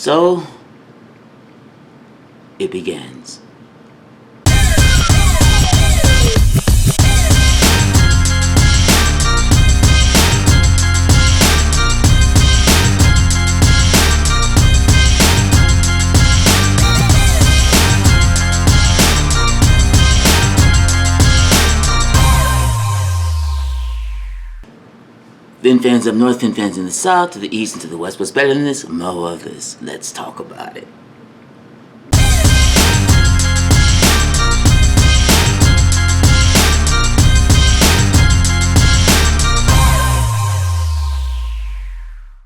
So it begins. Fin fans up north, fin fans in the south, to the east and to the west. What's better than this? More of this. Let's talk about it.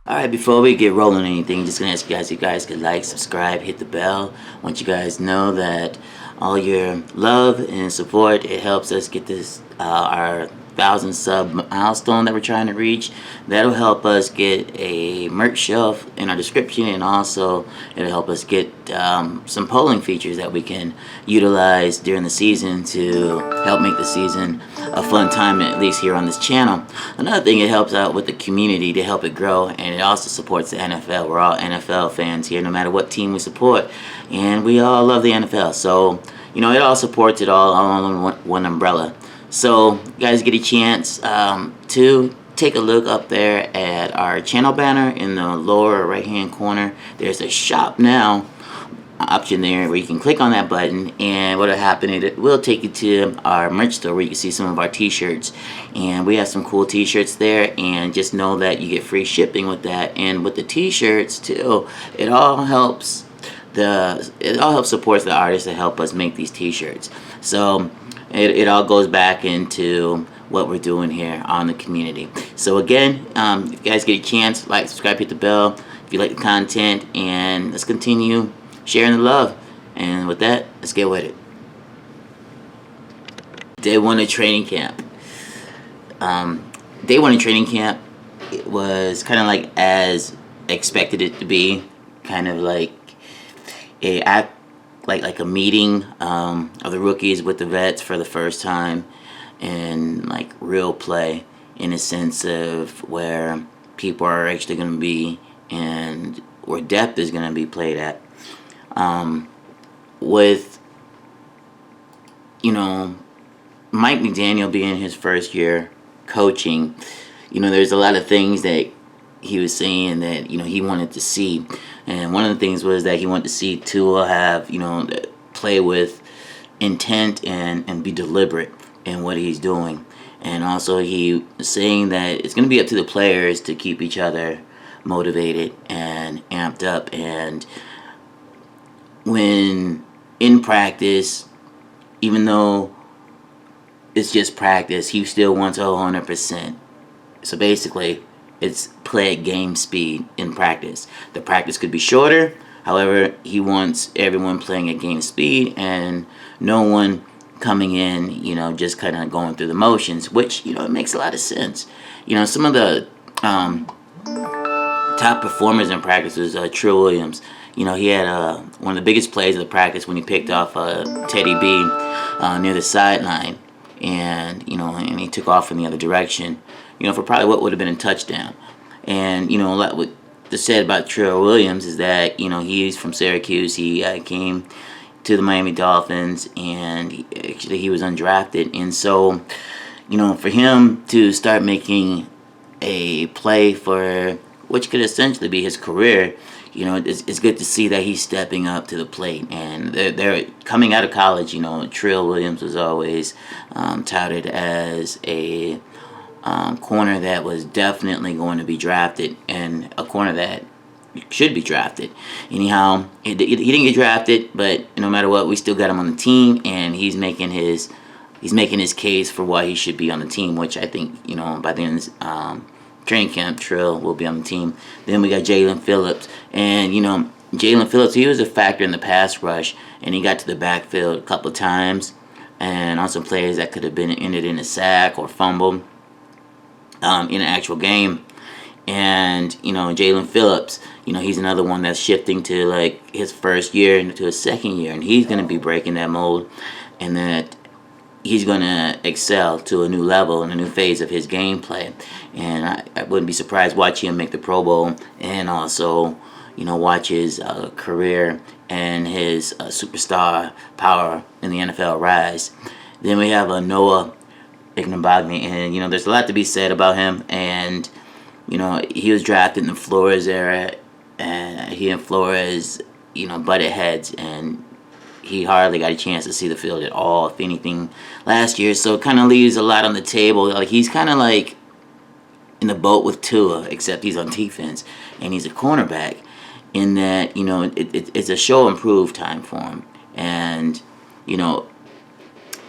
Alright, before we get rolling anything, just gonna ask you guys if you guys could like, subscribe, hit the bell. I want you guys to know that all your love and support, it helps us get this our 1,000 sub milestone that we're trying to reach. That'll help us get a merch shelf in our description, and also it'll help us get some polling features that we can utilize during the season to help make the season a fun time, at least here on this channel. Another thing, it helps out with the community to help it grow, and it also supports the NFL. We're all NFL fans here, no matter what team we support, and we all love the NFL. So, you know, it all supports it all under one umbrella. So, you guys get a chance to take a look up there at our channel banner in the lower right hand corner. There's a shop now option there where you can click on that button, and what will happen is it will take you to our merch store where you can see some of our t-shirts, and we have some cool t-shirts there, and just know that you get free shipping with that. And with the t-shirts too, it all helps support the artists that help us make these t-shirts. So it all goes back into what we're doing here on the community. So again, if you guys get a chance, like, subscribe, hit the bell if you like the content, and let's continue sharing the love. And with that, let's get with it. Day one of training camp. Day one of training camp, it was kind of like as expected it to be, kind of like a meeting of the rookies with the vets for the first time, and like real play in a sense of where people are actually going to be and where depth is going to be played at. With, you know, Mike McDaniel being his first year coaching, you know, there's a lot of things that he was saying that, you know, he wanted to see. And one of the things was that he wanted to see Tua have, you know, play with intent and be deliberate in what he's doing. And also he was saying that it's going to be up to the players to keep each other motivated and amped up. And when in practice, even though it's just practice, he still wants 100%. So basically, it's play at game speed in practice. The practice could be shorter. However, he wants everyone playing at game speed and no one coming in, you know, just kind of going through the motions, which, you know, it makes a lot of sense. You know, some of the top performers in practice was Trill Williams. You know, he had one of the biggest plays of the practice when he picked off Teddy B near the sideline, and, you know, and he took off in the other direction, you know, for probably what would have been a touchdown. And, you know, what was said about Trill Williams is that, you know, he's from Syracuse. He came to the Miami Dolphins, and he was undrafted. And so, you know, for him to start making a play for which could essentially be his career, you know, it's good to see that he's stepping up to the plate. And they're coming out of college. You know, Trill Williams was always touted as a corner that was definitely going to be drafted, and a corner that should be drafted. Anyhow, he didn't get drafted, but no matter what, we still got him on the team, and he's making his case for why he should be on the team, which I think, you know, by the end of training camp, Trill will be on the team. Then we got Jalen Phillips, and, you know, Jalen Phillips, he was a factor in the pass rush, and he got to the backfield a couple of times, and on some plays that could have been ended in a sack or fumble in an actual game. And, you know, Jalen Phillips, you know, he's another one that's shifting to, like, his first year into his second year, and he's going to be breaking that mold, and that he's going to excel to a new level and a new phase of his gameplay. And I wouldn't be surprised watching him make the Pro Bowl, and also, watch his career and his superstar power in the NFL rise. Then we have Noah Igbinoghene, and there's a lot to be said about him. And he was drafted in the Flores era, and he and Flores butted heads, and he hardly got a chance to see the field at all, if anything, last year. So it kind of leaves a lot on the table. Like, he's kind of like in the boat with Tua, except he's on defense and he's a cornerback. In that, it's a show improved time for him. And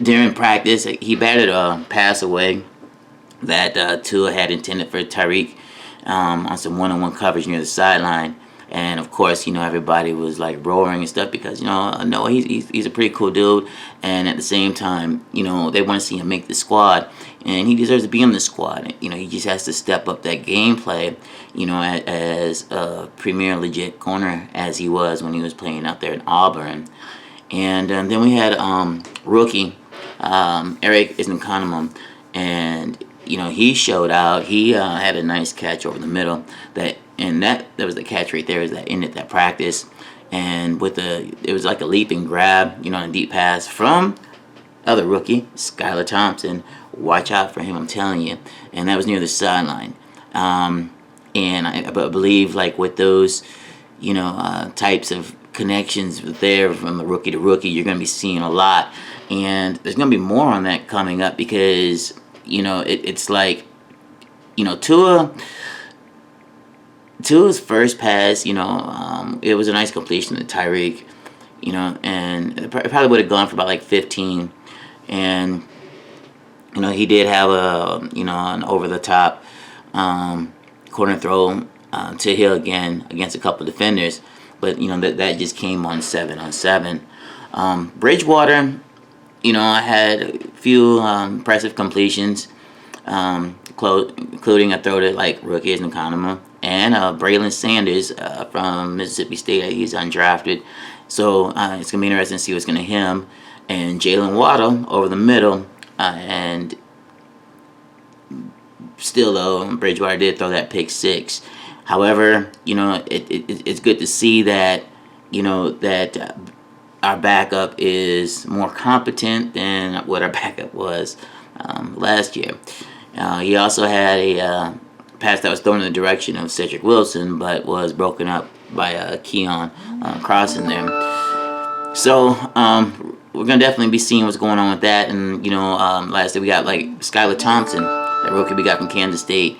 during practice, he batted a pass away that Tua had intended for Tyreek on some one-on-one coverage near the sideline. And of course, everybody was like roaring and stuff because Noah, he's a pretty cool dude, and at the same time, they want to see him make the squad, and he deserves to be in the squad. He just has to step up that gameplay, as a premier legit corner as he was when he was playing out there in Auburn. And then we had rookie Eric Isnkanama, and he showed out. He had a nice catch over the middle that was the catch right there that ended that practice. And it was like a leap and grab, a deep pass from other rookie Skylar Thompson. Watch out for him, I'm telling you. And that was near the sideline. And I believe, like, with those types of connections there from the rookie to rookie, you're going to be seeing a lot. And there's going to be more on that coming up because it's like Tua's first pass, it was a nice completion to Tyreek, and it probably would have gone for about like 15. And, he did have an over-the-top corner throw to Hill again against a couple of defenders. But, that just came on 7-on-7. Bridgewater, I had a few impressive completions, including a throw to like rookie Iskanama and Braylon Sanders from Mississippi State. He's undrafted, so it's gonna be interesting to see what's gonna him. And Jalen Waddle over the middle, and still though Bridgewater did throw that pick six. However, it's good to see that that our backup is more competent than what our backup was last year. He also had a pass that was thrown in the direction of Cedric Wilson, but was broken up by Keon crossing there. So we're gonna definitely be seeing what's going on with that. And last day we got like Skylar Thompson, that rookie we got from Kansas State,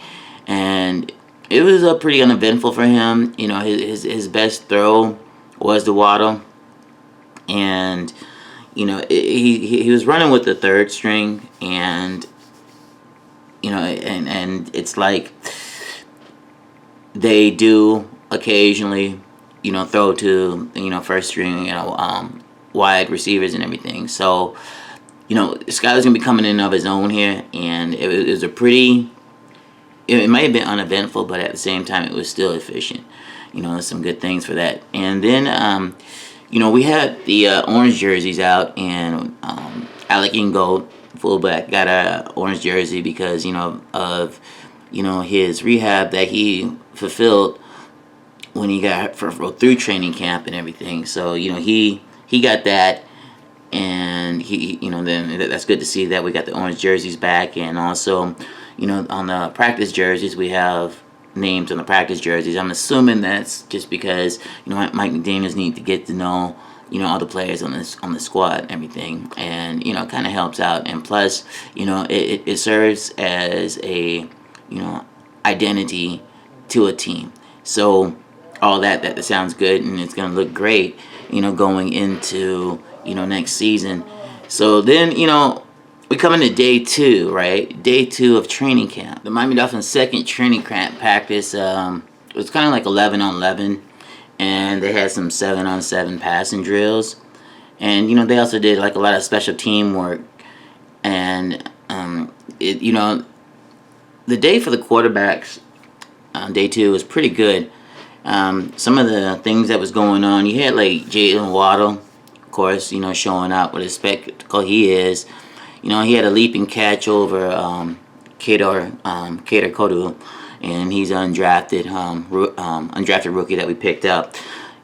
and it was pretty uneventful for him. His best throw was the Waddle. And he was running with the third string, and and it's like they do occasionally throw to first string wide receivers and everything. So Skylar's gonna be coming in of his own here, and it was a pretty. It might have been uneventful, but at the same time, it was still efficient. There's some good things for that. And then we had the orange jerseys out, and Alec Ingold, fullback, got a orange jersey because of his rehab that he fulfilled when he got through training camp and everything. So he got that, and he then that's good to see that we got the orange jerseys back. And also on the practice jerseys we have names on the practice jerseys. I'm assuming that's just because Mike McDaniels need to get to know all the players on the squad and everything, and kind of helps out. And plus it serves as a identity to a team. So all that sounds good, and it's gonna look great going into next season. So then we come into day 2, right? Day 2 of training camp. The Miami Dolphins' second training camp practice was kind of like 11-on-11, and they had some 7-on-7 passing drills. And they also did like a lot of special team work. And the day for the quarterbacks, day 2, was pretty good. Some of the things that was going on, you had like Jalen Waddle, of course, showing out what a spectacle he is. He had a leaping catch over Kader Kodu, and he's undrafted rookie that we picked up,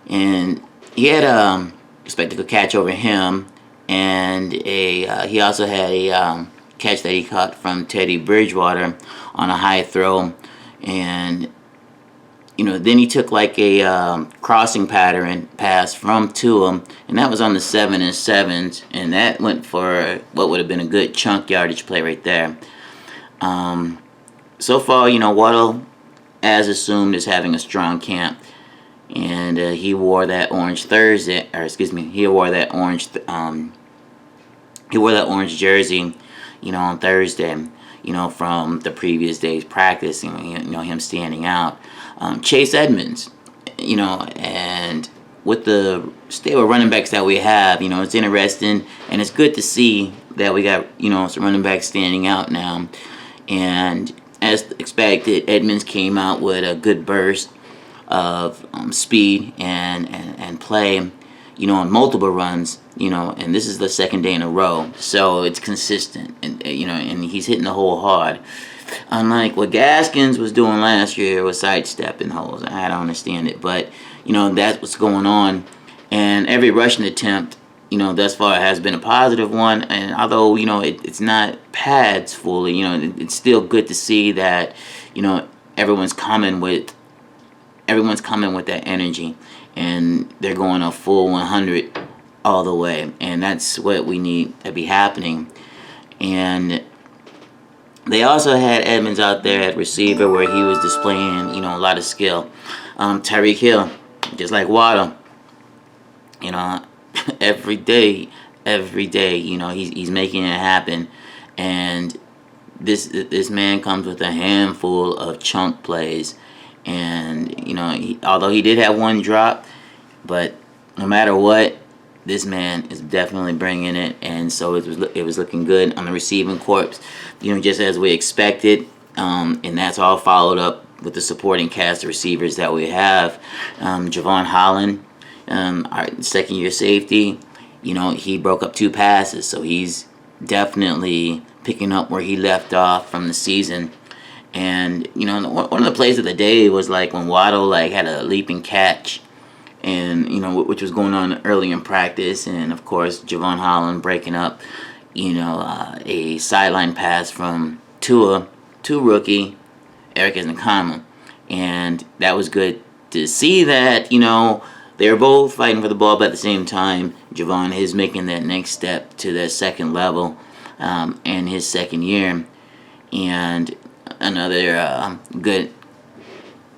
and he had a spectacular catch over him, and he also had a catch that he caught from Teddy Bridgewater on a high throw, and then he took like a crossing pattern pass from Tua, and that was on the 7-7s, and that went for what would have been a good chunk yardage play right there. So far, Waddle, as assumed, is having a strong camp, and he wore that orange Thursday, or excuse me, he wore that orange jersey, on Thursday, from the previous day's practice, him standing out. Chase Edmonds, and with the stable running backs that we have, it's interesting, and it's good to see that we got, some running backs standing out now. And as expected, Edmonds came out with a good burst of speed and play, on multiple runs, and this is the second day in a row, so it's consistent, and and he's hitting the hole hard. Unlike what Gaskins was doing last year, was sidestepping holes. I don't understand it, but that's what's going on. And every rushing attempt, thus far has been a positive one. And although it's not pads fully, it's still good to see that everyone's coming with that energy, and they're going a full 100 all the way, and that's what we need to be happening. And they also had Edmonds out there at receiver where he was displaying, a lot of skill. Tyreek Hill, just like Waddle, every day, he's making it happen. And this man comes with a handful of chunk plays. And, although he did have one drop, but no matter what, this man is definitely bringing it, and so it was looking good on the receiving corps, just as we expected, and that's all followed up with the supporting cast of receivers that we have. Javon Holland, our second-year safety, he broke up 2 passes, so he's definitely picking up where he left off from the season. And one of the plays of the day was like when Waddle had a leaping catch, and which was going on early in practice, and of course Javon Holland breaking up a sideline pass from Tua to rookie Eric Ezekiel, and that was good to see that they were both fighting for the ball, but at the same time Javon is making that next step to that second level in his second year. And another good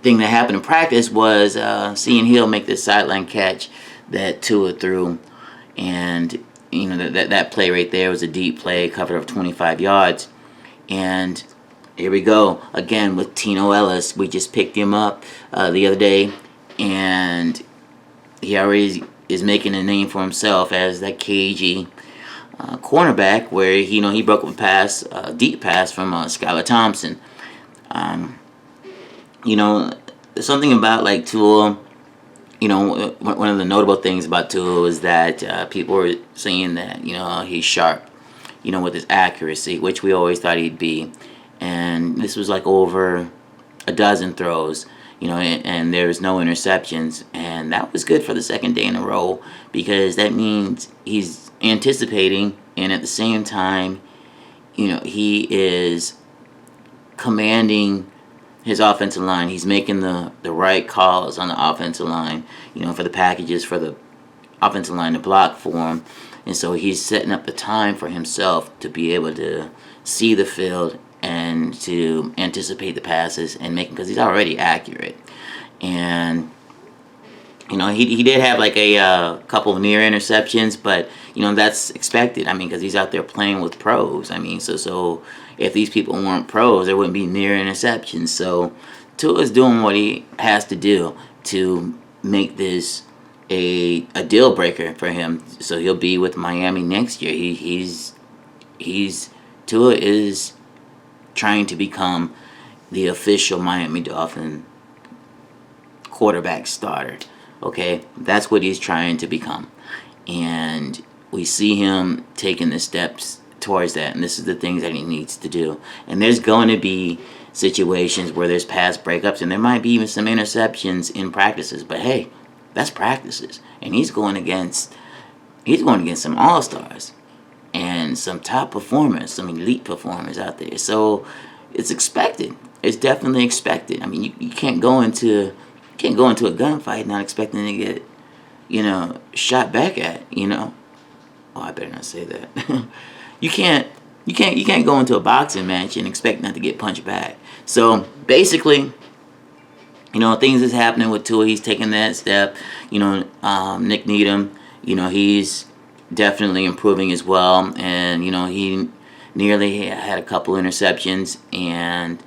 thing that happened in practice was seeing Hill make this sideline catch that Tua threw, and that play right there was a deep play, covered of 25 yards. And here we go again with Tino Ellis. We just picked him up the other day, and he already is making a name for himself as that cagey cornerback, where he broke up a deep pass from Skylar Thompson. Something about Tua, one of the notable things about Tua is that people were saying that, he's sharp, with his accuracy, which we always thought he'd be. And this was over a dozen throws, and there was no interceptions. And that was good for the second day in a row, because that means he's anticipating, and at the same time, he is commanding his offensive line. He's making the right calls on the offensive line, for the packages for the offensive line to block for him. And so he's setting up the time for himself to be able to see the field and to anticipate the passes and make them, because he's already accurate. And he did have a couple of near interceptions, but that's expected. Because he's out there playing with pros. So if these people weren't pros, there wouldn't be near interceptions. So Tua's doing what he has to do to make this a deal breaker for him. So he'll be with Miami next year. Tua is trying to become the official Miami Dolphin quarterback starter. Okay, that's what he's trying to become, and we see him taking the steps towards that, and this is the things that he needs to do. And there's going to be situations where there's pass breakups, and there might be even some interceptions in practices. But hey, that's practices, and he's going against some all-stars and some top performers, some elite performers out there. So it's expected. It's definitely expected. I mean, you can't go into a gunfight not expecting to get, shot back at. Oh, I better not say that. You can't go into a boxing match and expect not to get punched back. So basically, things is happening with Tua. He's taking that step. Nick Needham, he's definitely improving as well. And, he nearly had a couple interceptions. And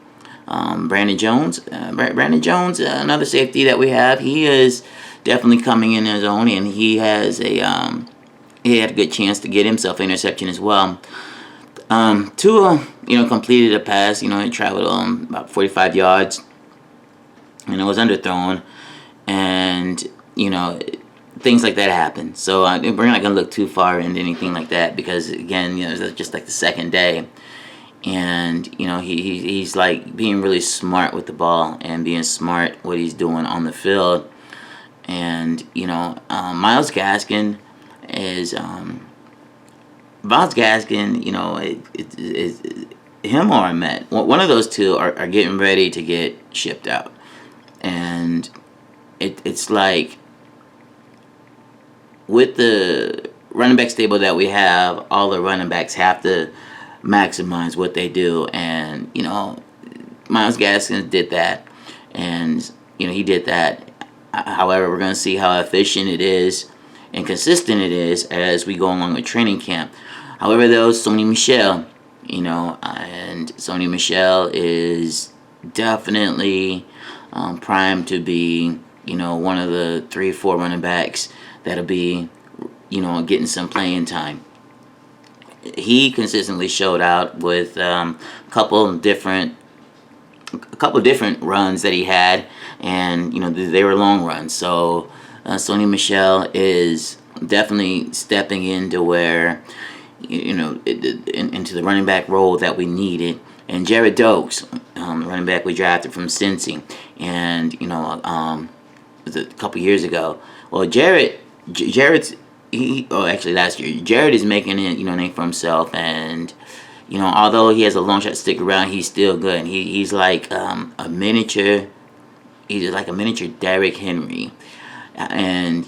Brandon Jones, another safety that we have, he is definitely coming in his own, and he has he had a good chance to get himself an interception as well. Tua, completed a pass. He traveled about 45 yards, and it was underthrown, and things like that happen. So we're not gonna look too far into anything like that because again, it's just like the second day, and he's like being really smart with the ball and being smart what he's doing on the field, and Myles Gaskin is him or Ahmed. One of those two are getting ready to get shipped out, and it's like with the running back stable that we have, all the running backs have to maximize what they do, and Myles Gaskin did that, and he did that. However, we're going to see how efficient it is and consistent it is as we go along with training camp. However, though, Sony Michel, and Sony Michel is definitely primed to be, one of the 3-4 running backs that'll be, getting some playing time. He consistently showed out with a couple different runs that he had, and they were long runs. So Sony Michel is definitely stepping into where into the running back role that we needed. And Jared Dokes, the running back we drafted from Cincy, and was a couple years ago. Well, Jared's actually last year, Jared is making it name for himself, and although he has a long shot to stick around, he's still good. And he's like a miniature. He's like a miniature Derrick Henry, and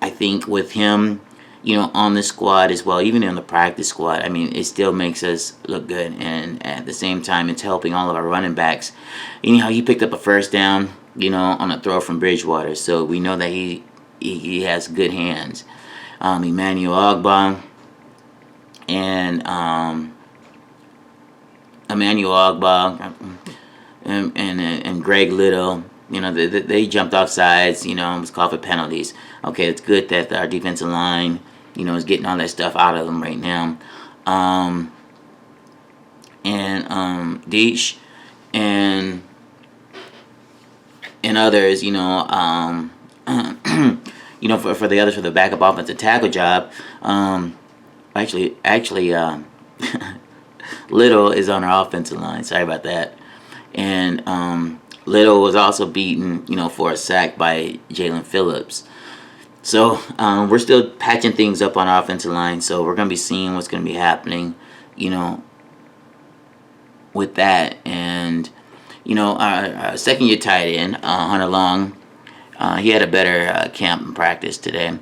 I think with him, on the squad as well, even in the practice squad, I mean, it still makes us look good, and at the same time, it's helping all of our running backs. He picked up a first down, on a throw from Bridgewater, so we know that he has good hands. Emmanuel Ogbah and and Greg Little, they jumped off sides, was called for penalties. Okay, it's good that our defensive line, is getting all that stuff out of them right now. Deesh and others, for the others for the backup offensive tackle job. Actually, Little is on our offensive line. Sorry about that. And Little was also beaten, for a sack by Jalen Phillips. So we're still patching things up on our offensive line. So we're going to be seeing what's going to be happening, with that. And, our second-year tight end, Hunter Long, he had a better camp and practice today.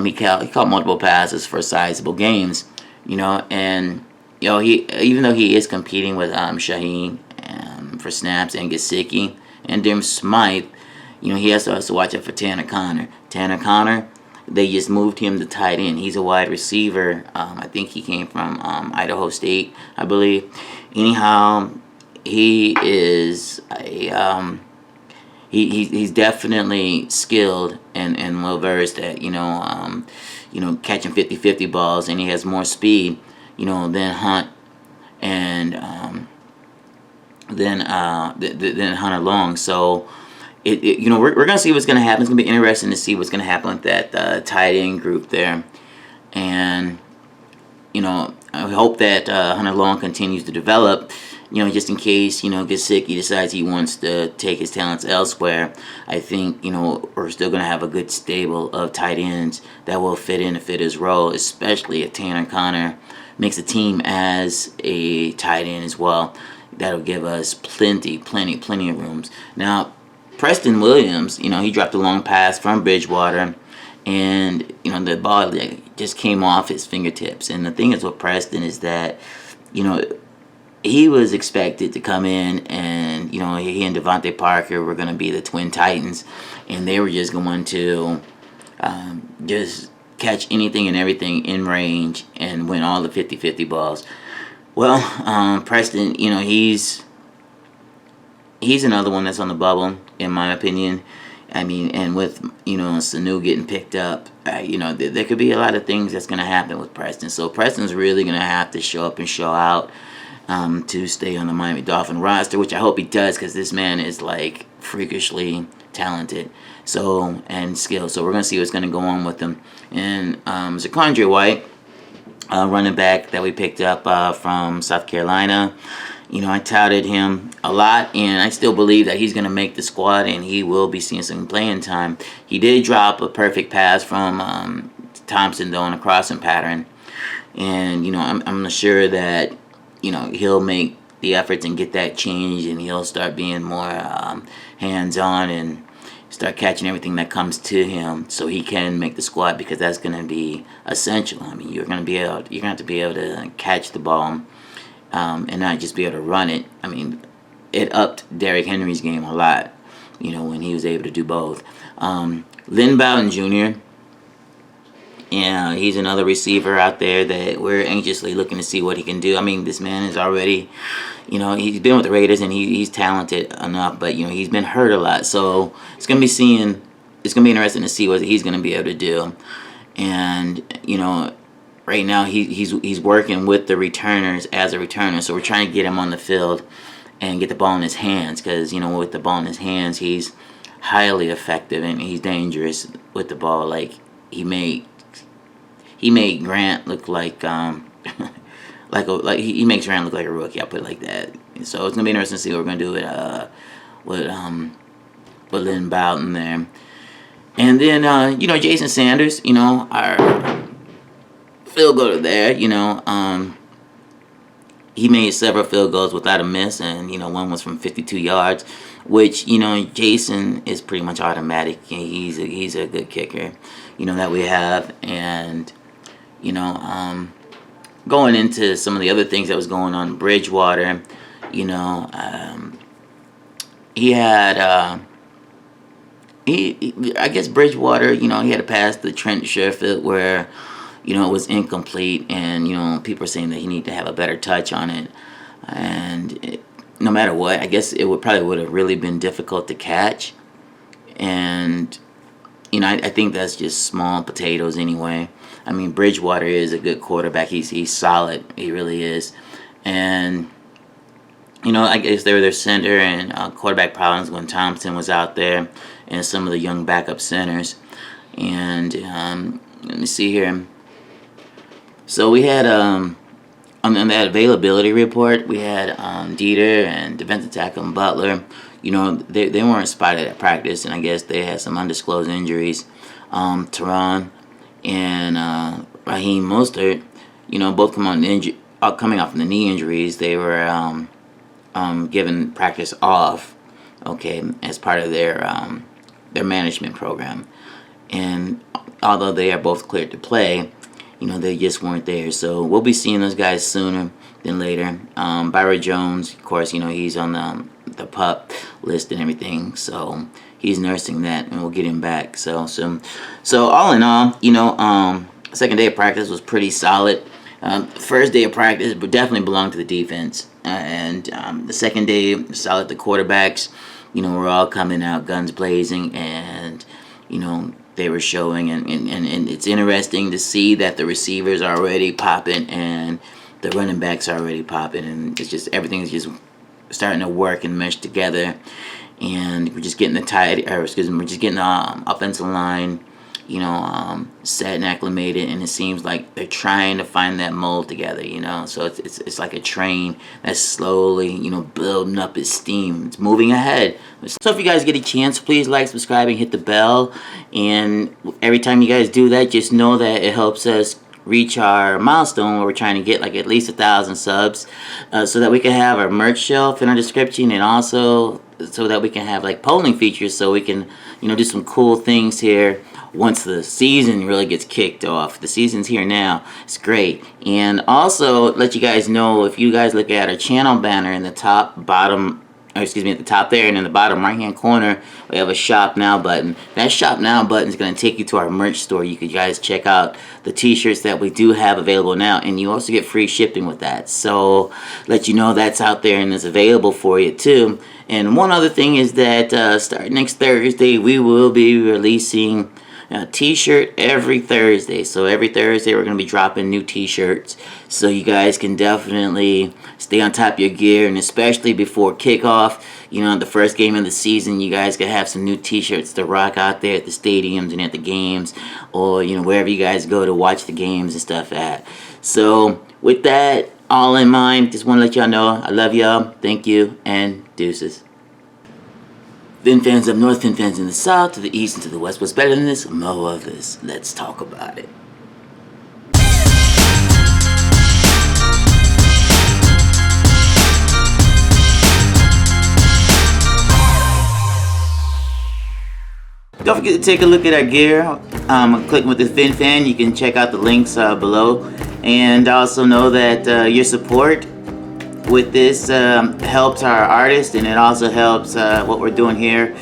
He caught multiple passes for sizable gains, and he, even though he is competing with Shaheen for snaps and Gesicki and Dim Smythe, he has to also watch out for Tanner Connor. Tanner Connor, they just moved him to tight end. He's a wide receiver. I think he came from Idaho State, I believe. Anyhow, he is he's definitely skilled and well versed at catching 50-50 balls, and he has more speed than Hunt and than Hunter Long. So we're gonna see what's gonna happen. It's gonna be interesting to see what's gonna happen with that tight end group there, and I hope that Hunter Long continues to develop, just in case, gets sick, he decides he wants to take his talents elsewhere. I think, we're still going to have a good stable of tight ends that will fit his role, especially if Tanner Conner makes a team as a tight end as well. That'll give us plenty of rooms. Now, Preston Williams, he dropped a long pass from Bridgewater, and, the ball just came off his fingertips. And the thing is with Preston is that, he was expected to come in and, he and Devontae Parker were going to be the twin titans, and they were just going to just catch anything and everything in range and win all the 50-50 balls. Well, Preston, he's another one that's on the bubble, in my opinion. I mean, and with, Sanu getting picked up, there could be a lot of things that's going to happen with Preston. So Preston's really going to have to show up and show out to stay on the Miami Dolphin roster, which I hope he does, because this man is, freakishly talented and skilled. So we're going to see what's going to go on with him. And Zakondre White, running back that we picked up from South Carolina, I touted him a lot, and I still believe that he's going to make the squad, and he will be seeing some playing time. He did drop a perfect pass from Thompson, though, on a crossing pattern. And, I'm sure that, he'll make the efforts and get that change, and he'll start being more hands-on and start catching everything that comes to him, so he can make the squad, because that's going to be essential. I mean, you're going to have to be able to catch the ball, and not just be able to run it. I mean, it upped Derrick Henry's game a lot, when he was able to do both. Lynn Bowden Jr., yeah, he's another receiver out there that we're anxiously looking to see what he can do. I mean, this man is already, he's been with the Raiders, and he's talented enough, but, he's been hurt a lot. So it's going to be interesting to see what he's going to be able to do. And, right now he's working with the returners as a returner. So we're trying to get him on the field and get the ball in his hands, because, with the ball in his hands, he's highly effective, and he's dangerous with the ball. He made Grant look like he makes Grant look like a rookie. I'll put it like that. So it's gonna be interesting to see what we're gonna do with Lynn Bowden there. And then Jason Sanders, our field goal there. He made several field goals without a miss, and one was from 52 yards, which Jason is pretty much automatic. He's a good kicker, that we have. And going into some of the other things that was going on in Bridgewater, he had I guess Bridgewater, he had to pass the Trent Sherfield where it was incomplete, and people are saying that he needed to have a better touch on it. And no matter what, I guess it would have really been difficult to catch. And I think that's just small potatoes anyway. I mean, Bridgewater is a good quarterback. He's solid. He really is. And I guess they were their center and quarterback problems when Thompson was out there, and some of the young backup centers. And let me see here. So we had on that availability report, we had Dieter and defensive tackle and Butler. They weren't spotted at practice, and I guess they had some undisclosed injuries. Teron and Raheem Mostert, both coming off from the knee injuries. They were given practice off, as part of their management program. And although they are both cleared to play, they just weren't there. So we'll be seeing those guys sooner than later. Byron Jones, of course, he's on the PUP list and everything, so he's nursing that, and we'll get him back. So all in all, second day of practice was pretty solid. First day of practice but definitely belonged to the defense, and the second day, solid. The quarterbacks, were all coming out guns blazing, and they were showing, and it's interesting to see that the receivers are already popping and the running backs are already popping, and it's just everything's just starting to work and mesh together. And we're just getting the offensive line, set and acclimated, and it seems like they're trying to find that mold together, so it's like a train that's slowly, building up its steam. It's moving ahead. So if you guys get a chance, please like, subscribe, and hit the bell, and every time you guys do that, just know that it helps us reach our milestone where we're trying to get like at least 1,000 subs, so that we can have our merch shelf in our description, and also so that we can have like polling features, so we can do some cool things here once the season really gets kicked off. The season's here now. It's great. And also let you guys know, if you guys look at our channel banner in the top bottom, or excuse me, at the top there, and in the bottom right hand corner, we have a shop now button. That shop now button is going to take you to our merch store. You guys check out the t-shirts that we do have available now, and you also get free shipping with that. So let you know that's out there and is available for you too. And one other thing is that starting next Thursday, we will be releasing a t-shirt every Thursday. So every Thursday we're going to be dropping new t-shirts, so you guys can definitely stay on top of your gear, and especially before kickoff, the first game of the season, you guys can have some new t-shirts to rock out there at the stadiums and at the games, or wherever you guys go to watch the games and stuff at. So with that all in mind, just want to let y'all know I love y'all. Thank you, and deuces. Fin fans up north, fin fans in the south, to the east and to the west. What's better than this? More of this. Let's talk about it. Don't forget to take a look at our gear. Clicking with the Fin Fan. You can check out the links below. And also know that your support with this helps our artists, and it also helps what we're doing here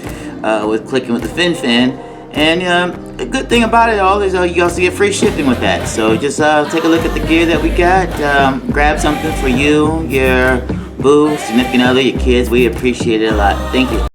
with Clicking with the Fin Fan. And a good thing about it all is you also get free shipping with that. So just take a look at the gear that we got. Grab something for you, your boo, significant other, your kids. We appreciate it a lot. Thank you.